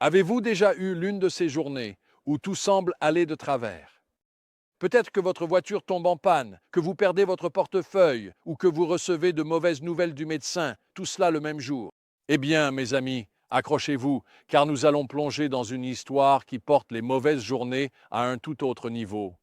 Avez-vous déjà eu l'une de ces journées où tout semble aller de travers? Peut-être que votre voiture tombe en panne, que vous perdez votre portefeuille ou que vous recevez de mauvaises nouvelles du médecin, tout cela le même jour. Eh bien, mes amis, accrochez-vous, car nous allons plonger dans une histoire qui porte les mauvaises journées à un tout autre niveau.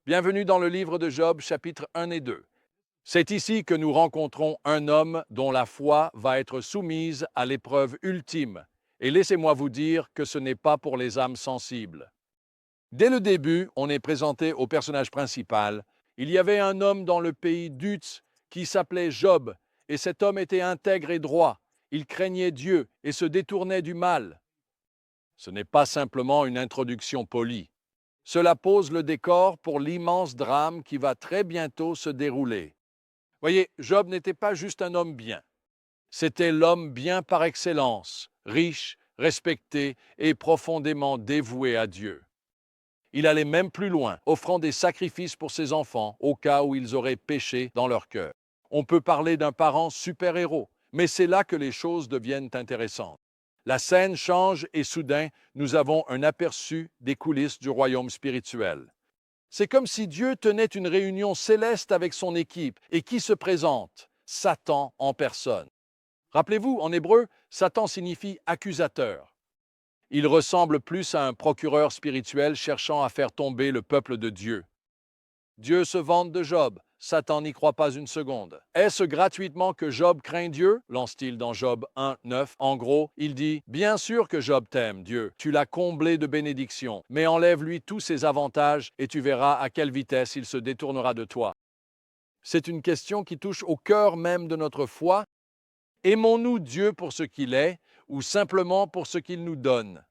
Bienvenue dans le livre de Job, chapitres 1 et 2. C'est ici que nous rencontrons un homme dont la foi va être soumise à l'épreuve ultime. Et laissez-moi vous dire que ce n'est pas pour les âmes sensibles. Dès le début, on est présenté au personnage principal. Il y avait un homme dans le pays d'Uz qui s'appelait Job, et cet homme était intègre et droit. Il craignait Dieu et se détournait du mal. Ce n'est pas simplement une introduction polie. Cela pose le décor pour l'immense drame qui va très bientôt se dérouler. Voyez, Job n'était pas juste un homme bien. C'était l'homme bien par excellence, riche, respecté et profondément dévoué à Dieu. Il allait même plus loin, offrant des sacrifices pour ses enfants au cas où ils auraient péché dans leur cœur. On peut parler d'un parent super-héros, mais c'est là que les choses deviennent intéressantes. La scène change et soudain, nous avons un aperçu des coulisses du royaume spirituel. C'est comme si Dieu tenait une réunion céleste avec son équipe et qui se présente? Satan en personne. Rappelez-vous, en hébreu, Satan signifie accusateur. Il ressemble plus à un procureur spirituel cherchant à faire tomber le peuple de Dieu. Dieu se vante de Job. Satan n'y croit pas une seconde. Est-ce gratuitement que Job craint Dieu? Lance-t-il dans Job 1, 9. En gros, il dit « Bien sûr que Job t'aime, Dieu. Tu l'as comblé de bénédictions. Mais enlève-lui tous ses avantages et tu verras à quelle vitesse il se détournera de toi. » C'est une question qui touche au cœur même de notre foi. Aimons-nous Dieu pour ce qu'il est ou simplement pour ce qu'il nous donne?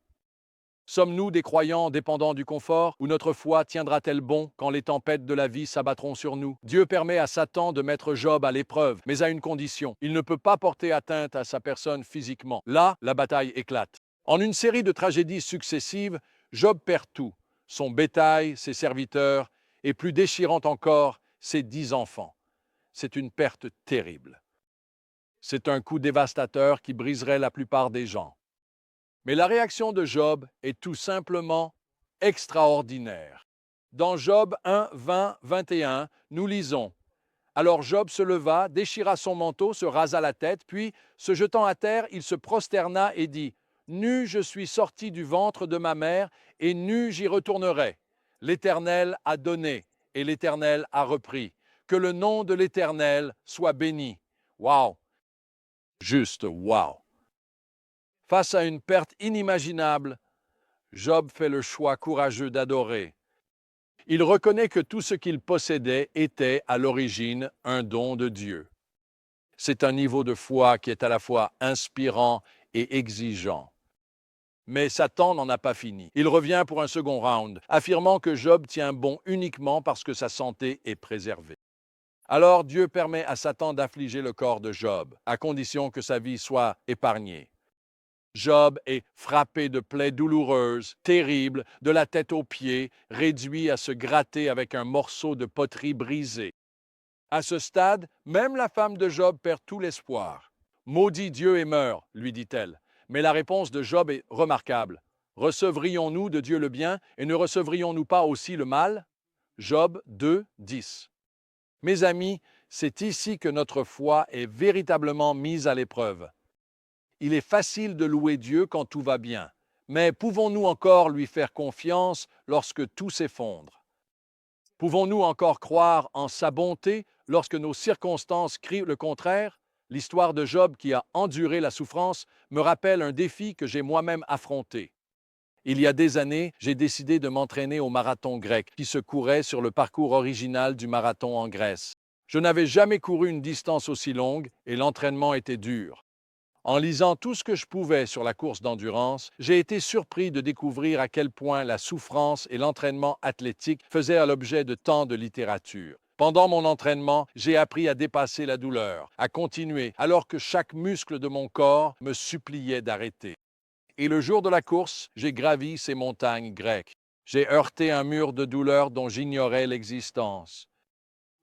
Sommes-nous des croyants dépendants du confort ou notre foi tiendra-t-elle bon quand les tempêtes de la vie s'abattront sur nous? Dieu permet à Satan de mettre Job à l'épreuve, mais à une condition. Il ne peut pas porter atteinte à sa personne physiquement. Là, la bataille éclate. En une série de tragédies successives, Job perd tout. Son bétail, ses serviteurs, et plus déchirant encore, ses 10 enfants. C'est une perte terrible. C'est un coup dévastateur qui briserait la plupart des gens. Mais la réaction de Job est tout simplement extraordinaire. Dans Job 1, 20, 21, nous lisons « Alors Job se leva, déchira son manteau, se rasa la tête, puis, se jetant à terre, il se prosterna et dit « Nu je suis sorti du ventre de ma mère, et nu j'y retournerai. L'Éternel a donné, et l'Éternel a repris. Que le nom de l'Éternel soit béni. » Wow! Juste wow! Face à une perte inimaginable, Job fait le choix courageux d'adorer. Il reconnaît que tout ce qu'il possédait était, à l'origine, un don de Dieu. C'est un niveau de foi qui est à la fois inspirant et exigeant. Mais Satan n'en a pas fini. Il revient pour un second round, affirmant que Job tient bon uniquement parce que sa santé est préservée. Alors Dieu permet à Satan d'affliger le corps de Job, à condition que sa vie soit épargnée. Job est frappé de plaies douloureuses, terribles, de la tête aux pieds, réduit à se gratter avec un morceau de poterie brisé. À ce stade, même la femme de Job perd tout l'espoir. Maudit Dieu et meurt, lui dit-elle. Mais la réponse de Job est remarquable. Recevrions-nous de Dieu le bien et ne recevrions-nous pas aussi le mal? Job 2, 10. Mes amis, c'est ici que notre foi est véritablement mise à l'épreuve. Il est facile de louer Dieu quand tout va bien, mais pouvons-nous encore lui faire confiance lorsque tout s'effondre? Pouvons-nous encore croire en sa bonté lorsque nos circonstances crient le contraire? L'histoire de Job qui a enduré la souffrance me rappelle un défi que j'ai moi-même affronté. Il y a des années, j'ai décidé de m'entraîner au marathon grec qui se courait sur le parcours original du marathon en Grèce. Je n'avais jamais couru une distance aussi longue et l'entraînement était dur. En lisant tout ce que je pouvais sur la course d'endurance, j'ai été surpris de découvrir à quel point la souffrance et l'entraînement athlétique faisaient l'objet de tant de littérature. Pendant mon entraînement, j'ai appris à dépasser la douleur, à continuer, alors que chaque muscle de mon corps me suppliait d'arrêter. Et le jour de la course, j'ai gravi ces montagnes grecques. J'ai heurté un mur de douleur dont j'ignorais l'existence.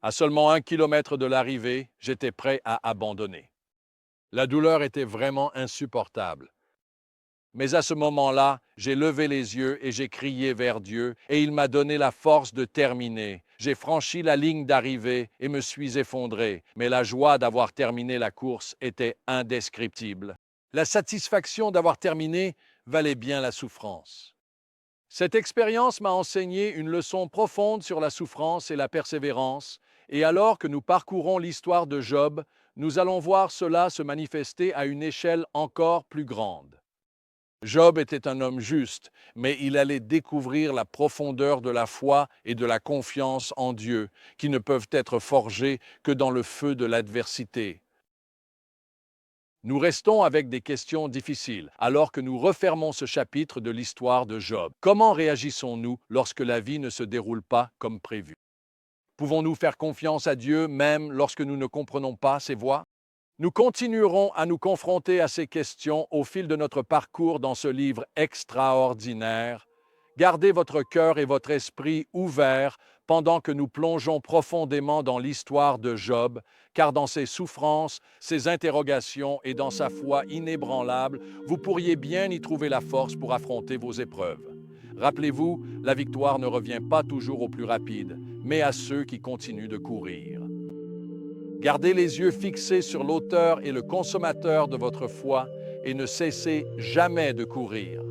À seulement 1 kilomètre de l'arrivée, j'étais prêt à abandonner. La douleur était vraiment insupportable. Mais à ce moment-là, j'ai levé les yeux et j'ai crié vers Dieu, et il m'a donné la force de terminer. J'ai franchi la ligne d'arrivée et me suis effondré, mais la joie d'avoir terminé la course était indescriptible. La satisfaction d'avoir terminé valait bien la souffrance. Cette expérience m'a enseigné une leçon profonde sur la souffrance et la persévérance, et alors que nous parcourons l'histoire de Job, nous allons voir cela se manifester à une échelle encore plus grande. Job était un homme juste, mais il allait découvrir la profondeur de la foi et de la confiance en Dieu, qui ne peuvent être forgées que dans le feu de l'adversité. Nous restons avec des questions difficiles, alors que nous refermons ce chapitre de l'histoire de Job. Comment réagissons-nous lorsque la vie ne se déroule pas comme prévu? Pouvons-nous faire confiance à Dieu même lorsque nous ne comprenons pas ses voies? Nous continuerons à nous confronter à ces questions au fil de notre parcours dans ce livre extraordinaire. Gardez votre cœur et votre esprit ouverts pendant que nous plongeons profondément dans l'histoire de Job, car dans ses souffrances, ses interrogations et dans sa foi inébranlable, vous pourriez bien y trouver la force pour affronter vos épreuves. Rappelez-vous, la victoire ne revient pas toujours aux plus rapides, mais à ceux qui continuent de courir. Gardez les yeux fixés sur l'auteur et le consommateur de votre foi et ne cessez jamais de courir.